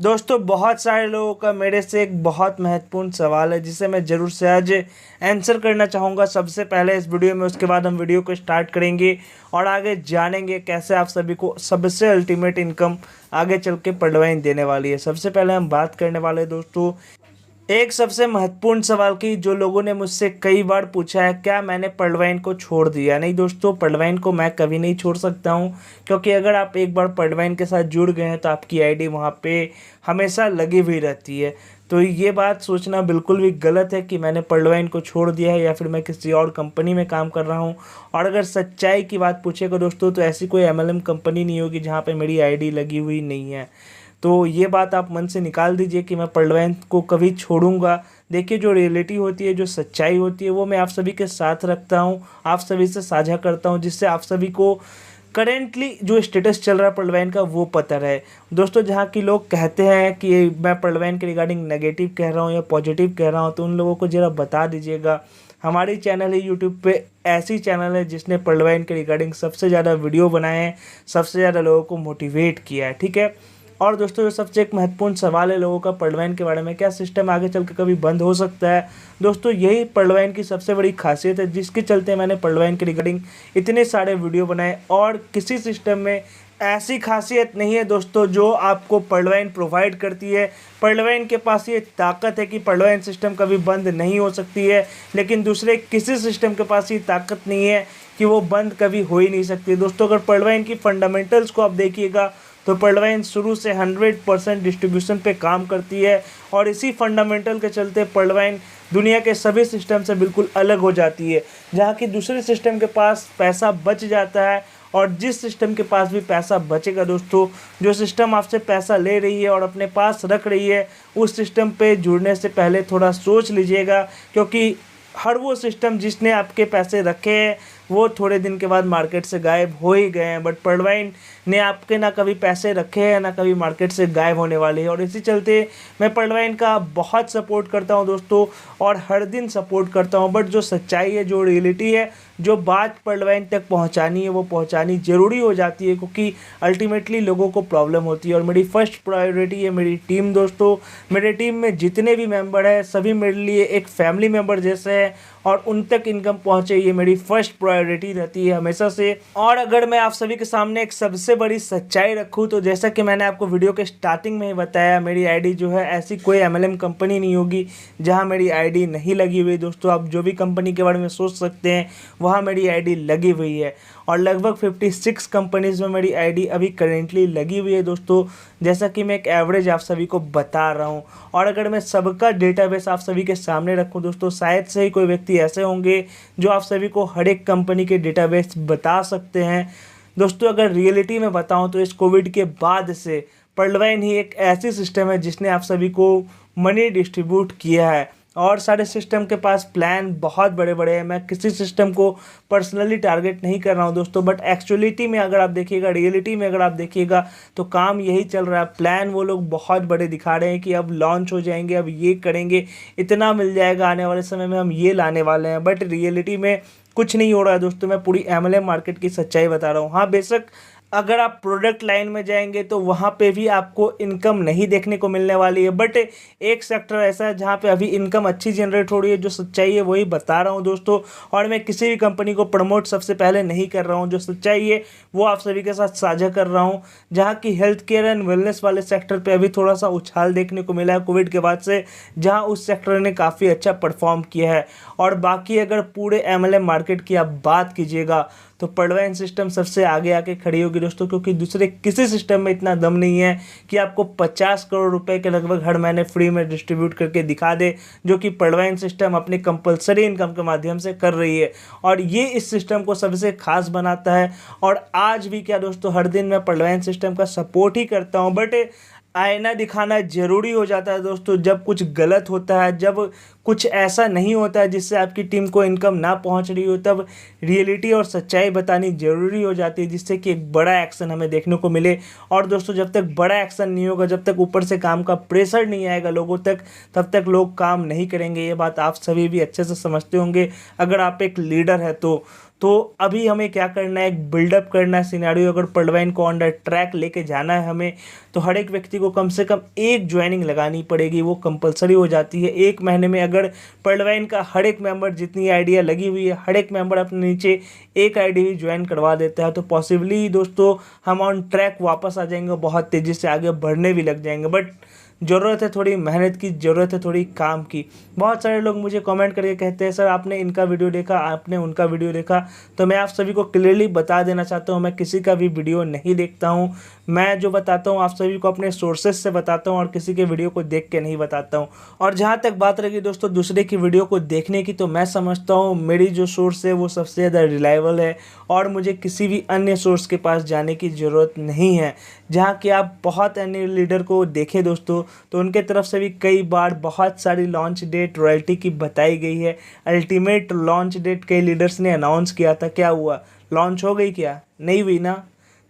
दोस्तों बहुत सारे लोगों का मेरे से एक बहुत महत्वपूर्ण सवाल है जिसे मैं ज़रूर से आज आंसर करना चाहूँगा सबसे पहले इस वीडियो में। उसके बाद हम वीडियो को स्टार्ट करेंगे और आगे जानेंगे कैसे आप सभी को सबसे अल्टीमेट इनकम आगे चल के पडवाइन देने वाली है। सबसे पहले हम बात करने वाले हैं दोस्तों एक सबसे महत्वपूर्ण सवाल की, जो लोगों ने मुझसे कई बार पूछा है, क्या मैंने पडवाइन को छोड़ दिया? नहीं दोस्तों, पडवाइन को मैं कभी नहीं छोड़ सकता हूं, क्योंकि अगर आप एक बार पडवाइन के साथ जुड़ गए हैं तो आपकी आईडी वहां पे हमेशा लगी हुई रहती है। तो ये बात सोचना बिल्कुल भी गलत है कि मैंने पडवाइन को छोड़ दिया है या फिर मैं किसी और कंपनी में काम कर रहा हूँ। और अगर सच्चाई की बात पूछेगा दोस्तों, तो ऐसी कोई एमएलएम कंपनी नहीं होगी जहाँ पे मेरी आईडी लगी हुई नहीं है। तो ये बात आप मन से निकाल दीजिए कि मैं पडवाइन को कभी छोड़ूंगा। देखिए, जो रियलिटी होती है, जो सच्चाई होती है, वो मैं आप सभी के साथ रखता हूँ, आप सभी से साझा करता हूँ, जिससे आप सभी को करेंटली जो स्टेटस चल रहा है पडवाइन का वो पता रहे। दोस्तों, जहाँ की लोग कहते हैं कि मैं पडवाइन के रिगार्डिंग नेगेटिव कह रहा हूँ या पॉजिटिव कह रहा हूँ, तो उन लोगों को ज़रा बता दीजिएगा। हमारी चैनल है यूट्यूब पे, ऐसी चैनल है जिसने पडवाइन के रिगार्डिंग सबसे ज़्यादा वीडियो बनाए हैं, सबसे ज़्यादा लोगों को मोटिवेट किया है। ठीक है। और दोस्तों, जो सबसे एक महत्वपूर्ण सवाल है लोगों का पडवाइन के बारे में, क्या सिस्टम आगे चल के कभी बंद हो सकता है? दोस्तों, यही पडवाइन की सबसे बड़ी खासियत है, जिसके चलते मैंने पडवाइन के रिगार्डिंग इतने सारे वीडियो बनाए। और किसी सिस्टम में ऐसी खासियत नहीं है दोस्तों जो आपको पडवाइन प्रोवाइड करती है। पडवाइन के पास ये ताकत है कि पडवाइन सिस्टम कभी बंद नहीं हो सकती है, लेकिन दूसरे किसी सिस्टम के पास ये ताकत नहीं है कि वो बंद कभी हो ही नहीं सकती। दोस्तों, अगर पडवाइन की फंडामेंटल्स को आप देखिएगा तो पडवाइन शुरू से 100% डिस्ट्रीब्यूशन पे काम करती है, और इसी फंडामेंटल के चलते पडवाइन दुनिया के सभी सिस्टम से बिल्कुल अलग हो जाती है। जहाँ की दूसरे सिस्टम के पास पैसा बच जाता है, और जिस सिस्टम के पास भी पैसा बचेगा दोस्तों, जो सिस्टम आपसे पैसा ले रही है और अपने पास रख रही है, उस सिस्टम पे जुड़ने से पहले थोड़ा सोच लीजिएगा, क्योंकि हर वो सिस्टम जिसने आपके पैसे रखे हैं वो थोड़े दिन के बाद मार्केट से गायब हो ही गए हैं। बट पडवाइन ने आपके ना कभी पैसे रखे हैं, ना कभी मार्केट से गायब होने वाले हैं। और इसी चलते मैं पडवाइन का बहुत सपोर्ट करता हूं दोस्तों, और हर दिन सपोर्ट करता हूं। बट जो सच्चाई है, जो रियलिटी है, जो बात पडवाइन तक पहुंचानी है, वो पहुंचानी ज़रूरी हो जाती है, क्योंकि अल्टीमेटली लोगों को प्रॉब्लम होती है। और मेरी फर्स्ट प्रायोरिटी है मेरी टीम दोस्तों। मेरे टीम में जितने भी मेंबर हैं, सभी मेरे लिए एक फैमिली मेंबर जैसे हैं, और उन तक इनकम पहुंचे, ये मेरी फर्स्ट प्रायोरिटी रहती है हमेशा से। और अगर मैं आप सभी के सामने एक सबसे बड़ी सच्चाई रखूं, तो जैसा कि मैंने आपको वीडियो के स्टार्टिंग में ही बताया, मेरी आईडी जो है, ऐसी कोई एमएलएम कंपनी नहीं होगी जहां मेरी आईडी नहीं लगी हुई। दोस्तों, आप जो भी कंपनी के बारे में सोच सकते हैं, वहाँ मेरी आईडी लगी हुई है, और लगभग 56 कंपनीज़ में मेरी आईडी अभी करेंटली लगी हुई है दोस्तों। जैसा कि मैं एक एवरेज आप सभी को बता रहा हूँ, और अगर मैं सबका डेटाबेस आप सभी के सामने रखूँ दोस्तों, शायद से ही कोई व्यक्ति ऐसे होंगे जो आप सभी को हर एक कंपनी के डेटाबेस बता सकते हैं। दोस्तों, अगर रियलिटी में बताऊँ तो इस कोविड के बाद से पडवाइन ही एक ऐसी सिस्टम है जिसने आप सभी को मनी डिस्ट्रीब्यूट किया है। और सारे सिस्टम के पास प्लान बहुत बड़े बड़े हैं। मैं किसी सिस्टम को पर्सनली टारगेट नहीं कर रहा हूं दोस्तों, बट एक्चुअलिटी में अगर आप देखिएगा, रियलिटी में अगर आप देखिएगा, तो काम यही चल रहा है। प्लान वो लोग बहुत बड़े दिखा रहे हैं कि अब लॉन्च हो जाएंगे, अब ये करेंगे, इतना मिल जाएगा, आने वाले समय में हम ये लाने वाले हैं। बट रियलिटी में कुछ नहीं हो रहा है दोस्तों। मैं पूरी एमएलएम मार्केट की सच्चाई बता रहा हूँ। हाँ, बेशक अगर आप प्रोडक्ट लाइन में जाएंगे तो वहाँ पे भी आपको इनकम नहीं देखने को मिलने वाली है, बट एक सेक्टर ऐसा है जहाँ पे अभी इनकम अच्छी जनरेट हो रही है। जो सच्चाई है वही बता रहा हूँ दोस्तों, और मैं किसी भी कंपनी को प्रमोट सबसे पहले नहीं कर रहा हूँ। जो सच्चाई है वो आप सभी के साथ साझा कर रहा हूँ। जहाँ की हेल्थ केयर एंड वेलनेस वाले सेक्टर पर अभी थोड़ा सा उछाल देखने को मिला है कोविड के बाद से, जहाँ उस सेक्टर ने काफ़ी अच्छा परफॉर्म किया है। और बाकी अगर पूरे एमएलएम मार्केट की आप बात कीजिएगा तो पडवाइन सिस्टम सबसे आगे आके खड़ी होगी दोस्तों, क्योंकि दूसरे किसी सिस्टम में इतना दम नहीं है कि आपको 50 करोड़ रुपए के लगभग हर महीने फ्री में डिस्ट्रीब्यूट करके दिखा दे, जो कि पडवाइन सिस्टम अपनी कंपलसरी इनकम के माध्यम से कर रही है। और ये इस सिस्टम को सबसे खास बनाता है। और आज भी क्या दोस्तों, हर दिन मैं पडवाइन सिस्टम का सपोर्ट ही करता हूँ, बट आईना दिखाना ज़रूरी हो जाता है दोस्तों। जब कुछ गलत होता है, जब कुछ ऐसा नहीं होता है जिससे आपकी टीम को इनकम ना पहुंच रही हो, तब रियलिटी और सच्चाई बतानी ज़रूरी हो जाती है, जिससे कि एक बड़ा एक्शन हमें देखने को मिले। और दोस्तों, जब तक बड़ा एक्शन नहीं होगा, जब तक ऊपर से काम का प्रेशर नहीं आएगा लोगों तक, तब तक लोग काम नहीं करेंगे। ये बात आप सभी भी अच्छे से समझते होंगे अगर आप एक लीडर है तो। तो अभी हमें क्या करना है, एक बिल्डअप करना है सिनेरियो। अगर पॉल्टवाइन को ऑन द ट्रैक लेके जाना है हमें, तो हर एक व्यक्ति को कम से कम एक ज्वाइनिंग लगानी पड़ेगी, वो कंपलसरी हो जाती है। एक महीने में अगर पॉल्टवाइन का हर एक मेंबर, जितनी आइडिया लगी हुई है, हर एक मेंबर अपने नीचे एक आईडी भी ज्वाइन करवा देता है, तो पॉसिबली दोस्तों हम ऑन ट्रैक वापस आ जाएंगे, बहुत तेज़ी से आगे बढ़ने भी लग जाएंगे। बट ज़रूरत है थोड़ी मेहनत की, ज़रूरत है थोड़ी काम की। बहुत सारे लोग मुझे कमेंट करके कहते हैं, सर आपने इनका वीडियो देखा, आपने उनका वीडियो देखा। तो मैं आप सभी को क्लियरली बता देना चाहता हूँ, मैं किसी का भी वीडियो नहीं देखता हूँ। मैं जो बताता हूँ आप सभी को अपने सोर्सेज से बताता हूँ और किसी के वीडियो को देख के नहीं बताता हूँ। और जहाँ तक बात रही दोस्तों दूसरे की वीडियो को देखने की, तो मैं समझता हूँ मेरी जो सोर्स है वो सबसे ज़्यादा रिलायबल है और मुझे किसी भी अन्य सोर्स के पास जाने की ज़रूरत नहीं है। जहाँ कि आप बहुत अन्य लीडर को देखें दोस्तों, तो उनके तरफ से भी कई बार बहुत सारी लॉन्च डेट रॉयल्टी की बताई गई है। अल्टीमेट लॉन्च डेट कई लीडर्स ने अनाउंस किया था, क्या हुआ? लॉन्च हो गई? क्या नहीं हुई ना।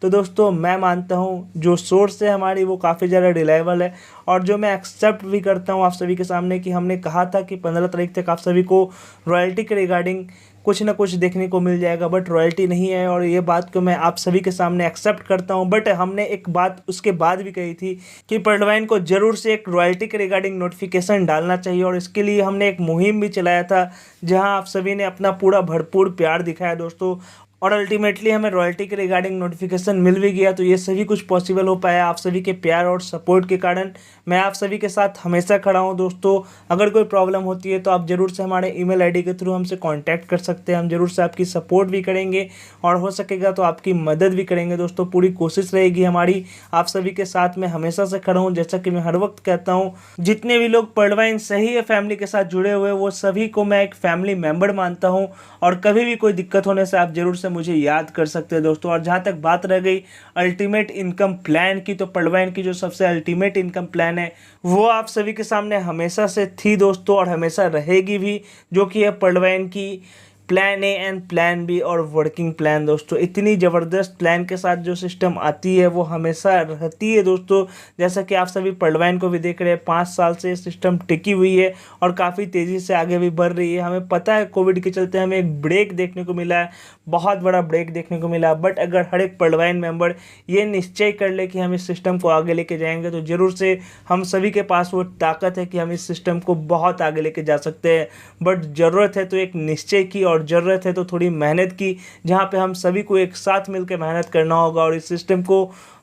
तो दोस्तों मैं मानता हूँ जो सोर्स है हमारी वो काफ़ी ज़्यादा रिलायबल है, और जो मैं एक्सेप्ट भी करता हूँ आप सभी के सामने कि हमने कहा था कि 15 तारीख तक आप सभी को रॉयल्टी के रिगार्डिंग कुछ ना कुछ देखने को मिल जाएगा, बट रॉयल्टी नहीं है। और ये बात को मैं आप सभी के सामने एक्सेप्ट करता हूँ। बट हमने एक बात उसके बाद भी कही थी कि पॉल्टवाइन को ज़रूर से एक रॉयल्टी के रिगार्डिंग नोटिफिकेशन डालना चाहिए, और इसके लिए हमने एक मुहिम भी चलाया था जहाँ आप सभी ने अपना पूरा भरपूर प्यार दिखाया दोस्तों, और अल्टीमेटली हमें रॉयल्टी के रिगार्डिंग नोटिफिकेशन मिल भी गया। तो ये सभी कुछ पॉसिबल हो पाया आप सभी के प्यार और सपोर्ट के कारण। मैं आप सभी के साथ हमेशा खड़ा हूँ दोस्तों। अगर कोई प्रॉब्लम होती है तो आप ज़रूर से हमारे ईमेल आईडी के थ्रू हमसे कांटेक्ट कर सकते हैं। हम ज़रूर से आपकी सपोर्ट भी करेंगे और हो सकेगा तो आपकी मदद भी करेंगे दोस्तों। पूरी कोशिश रहेगी हमारी आप सभी के साथ, मैं हमेशा से खड़ा हूँ। जैसा कि मैं हर वक्त कहता हूँ, जितने भी लोग पॉल्टवाइन सही है फैमिली के साथ जुड़े हुए, वो सभी को मैं एक फैमिली मेम्बर मानता हूँ, और कभी भी कोई दिक्कत होने से आप ज़रूर मुझे याद कर सकते हैं दोस्तों। और जहाँ तक बात रह गई अल्टीमेट इनकम प्लान की, तो पॉल्टवाइन की जो सबसे अल्टीमेट इनकम प्लान है वो आप सभी के सामने हमेशा से थी दोस्तों, और हमेशा रहेगी भी, जो कि है पॉल्टवाइन की plan A and plan B और वर्किंग प्लान दोस्तों। इतनी ज़बरदस्त प्लान के साथ जो सिस्टम आती है वो हमेशा रहती है दोस्तों। जैसा कि आप सभी पॉल्टवाइन को भी देख रहे हैं, 5 साल से सिस्टम टिकी हुई है और काफ़ी तेज़ी से आगे भी बढ़ रही है। हमें पता है कोविड के चलते हमें एक ब्रेक देखने को मिला है, बहुत बड़ा ब्रेक देखने को मिला। बट अगर हर एक पॉल्टवाइन मेंबर ये निश्चय कर ले कि हम इस सिस्टम को आगे लेके जाएंगे, तो ज़रूर से हम सभी के पास वो ताकत है कि हम इस सिस्टम को बहुत आगे लेके जा सकते हैं। बट ज़रूरत है तो एक निश्चय की, और ज़रूरत है तो थोड़ी मेहनत की, जहाँ पे हम सभी को एक साथ मिलकर मेहनत करना होगा और इस सिस्टम को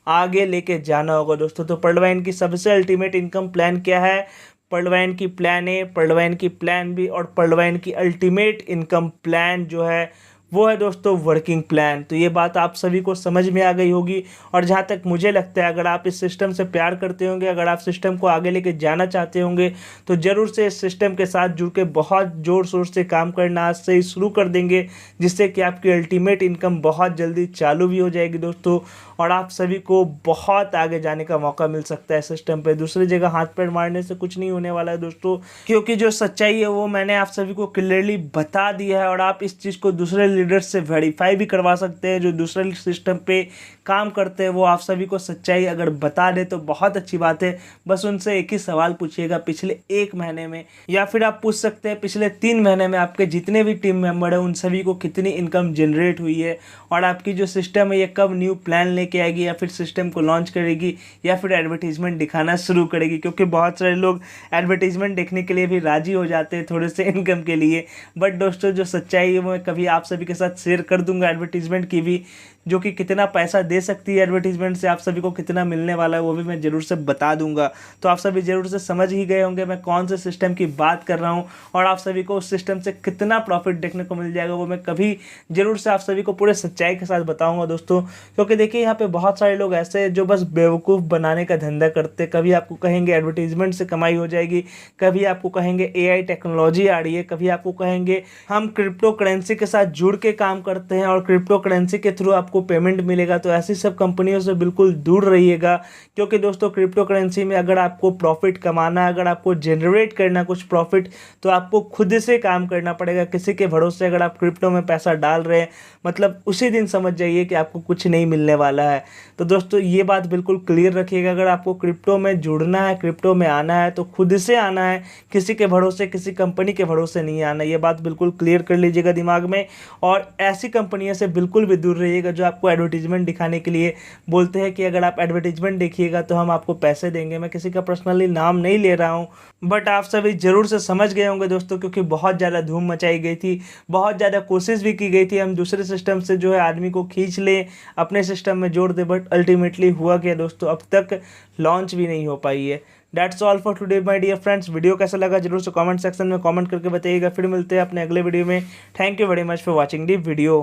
आगे लेके जाना होगा दोस्तों। तो पॉल्टवाइन की सबसे अल्टीमेट इनकम प्लान क्या है? पॉल्टवाइन की प्लान ए, पॉल्टवाइन की प्लान बी और पॉल्टवाइन की अल्टीमेट इनकम प्लान जो है वो है दोस्तों वर्किंग प्लान। तो ये बात आप सभी को समझ में आ गई होगी। और जहाँ तक मुझे लगता है, अगर आप इस सिस्टम से प्यार करते होंगे, अगर आप सिस्टम को आगे लेके जाना चाहते होंगे, तो ज़रूर से इस सिस्टम के साथ जुड़ के बहुत ज़ोर शोर से काम करना आज से ही शुरू कर देंगे, जिससे कि आपकी अल्टीमेट इनकम बहुत जल्दी चालू भी हो जाएगी दोस्तों, और आप सभी को बहुत आगे जाने का मौका मिल सकता है सिस्टम पे। दूसरी जगह हाथ पैर मारने से कुछ नहीं होने वाला है दोस्तों, क्योंकि जो सच्चाई है वो मैंने आप सभी को क्लियरली बता दिया है। और आप इस चीज़ को दूसरे लीडर्स से वेरीफाई भी करवा सकते हैं, जो दूसरे सिस्टम पे काम करते हैं, वो आप सभी को सच्चाई अगर बता दे तो बहुत अच्छी बात है। बस उनसे एक ही सवाल पूछिएगा, पिछले 1 महीने में, या फिर आप पूछ सकते हैं पिछले 3 महीने में आपके जितने भी टीम मेंबर हैं उन सभी को कितनी इनकम जनरेट हुई है, और आपकी जो सिस्टम है ये कब न्यू प्लान लेके आएगी, या फिर सिस्टम को लॉन्च करेगी, या फिर एडवर्टीजमेंट दिखाना शुरू करेगी। क्योंकि बहुत सारे लोग एडवर्टीजमेंट देखने के लिए भी राजी हो जाते हैं थोड़े से इनकम के लिए। बट दोस्तों जो सच्चाई है वो मैं कभी आप सभी के साथ शेयर कर दूंगा, एडवर्टीजमेंट की भी, जो कि कितना पैसा दे सकती है एडवर्टीजमेंट से, आप सभी को कितना मिलने वाला है वो भी मैं ज़रूर से बता दूंगा। तो आप सभी ज़रूर से समझ ही गए होंगे मैं कौन से सिस्टम की बात कर रहा हूं, और आप सभी को उस सिस्टम से कितना प्रॉफिट देखने को मिल जाएगा वो मैं कभी ज़रूर से आप सभी को पूरे सच्चाई के साथ बताऊँगा दोस्तों। क्योंकि देखिए यहाँ पर बहुत सारे लोग ऐसे हैं जो बस बेवकूफ़ बनाने का धंधा करते। कभी आपको कहेंगे एडवर्टीजमेंट से कमाई हो जाएगी, कभी आपको कहेंगे AI टेक्नोलॉजी आ रही है, कभी आपको कहेंगे हम क्रिप्टो करेंसी के साथ जुड़ के काम करते हैं और क्रिप्टो करेंसी के थ्रू आपको आपको पेमेंट मिलेगा। तो ऐसी सब कंपनियों से बिल्कुल दूर रहिएगा, क्योंकि दोस्तों क्रिप्टो करेंसी में अगर आपको प्रॉफिट कमाना है, अगर आपको जनरेट करना कुछ प्रॉफिट, तो आपको खुद से काम करना पड़ेगा। किसी के भरोसे अगर आप क्रिप्टो में पैसा डाल रहे हैं, मतलब उसी दिन समझ जाइए कि आपको कुछ नहीं मिलने वाला है। तो दोस्तों ये बात बिल्कुल क्लियर रखिएगा, अगर आपको क्रिप्टो में जुड़ना है, क्रिप्टो में आना है, तो खुद से आना है, किसी के भरोसे, किसी कंपनी के भरोसे नहीं आना। ये बात बिल्कुल क्लियर कर लीजिएगा दिमाग में। और ऐसी कंपनियों से बिल्कुल भी दूर रहिएगा जो आपको एडवर्टीजमेंट दिखाने के लिए बोलते हैं कि अगर आप एडवर्टीजमेंट देखिएगा तो हम आपको पैसे देंगे। मैं किसी का पर्सनली नाम नहीं ले रहा हूँ, बट आप सभी जरूर से समझ गए होंगे दोस्तों, क्योंकि बहुत ज़्यादा धूम मचाई गई थी, बहुत ज़्यादा कोशिश भी की गई थी हम दूसरे सिस्टम से जो है आदमी को खींच लें, अपने सिस्टम में जोड़ दें, बट अल्टीमेटली हुआ क्या दोस्तों, अब तक लॉन्च भी नहीं हो पाई है। That's all for today my dear friends. Video कैसा लगा जरूर से कमेंट सेक्शन में कमेंट करके बताइएगा। फिर मिलते हैं अपने अगले वीडियो में। Thank you very much for watching the video.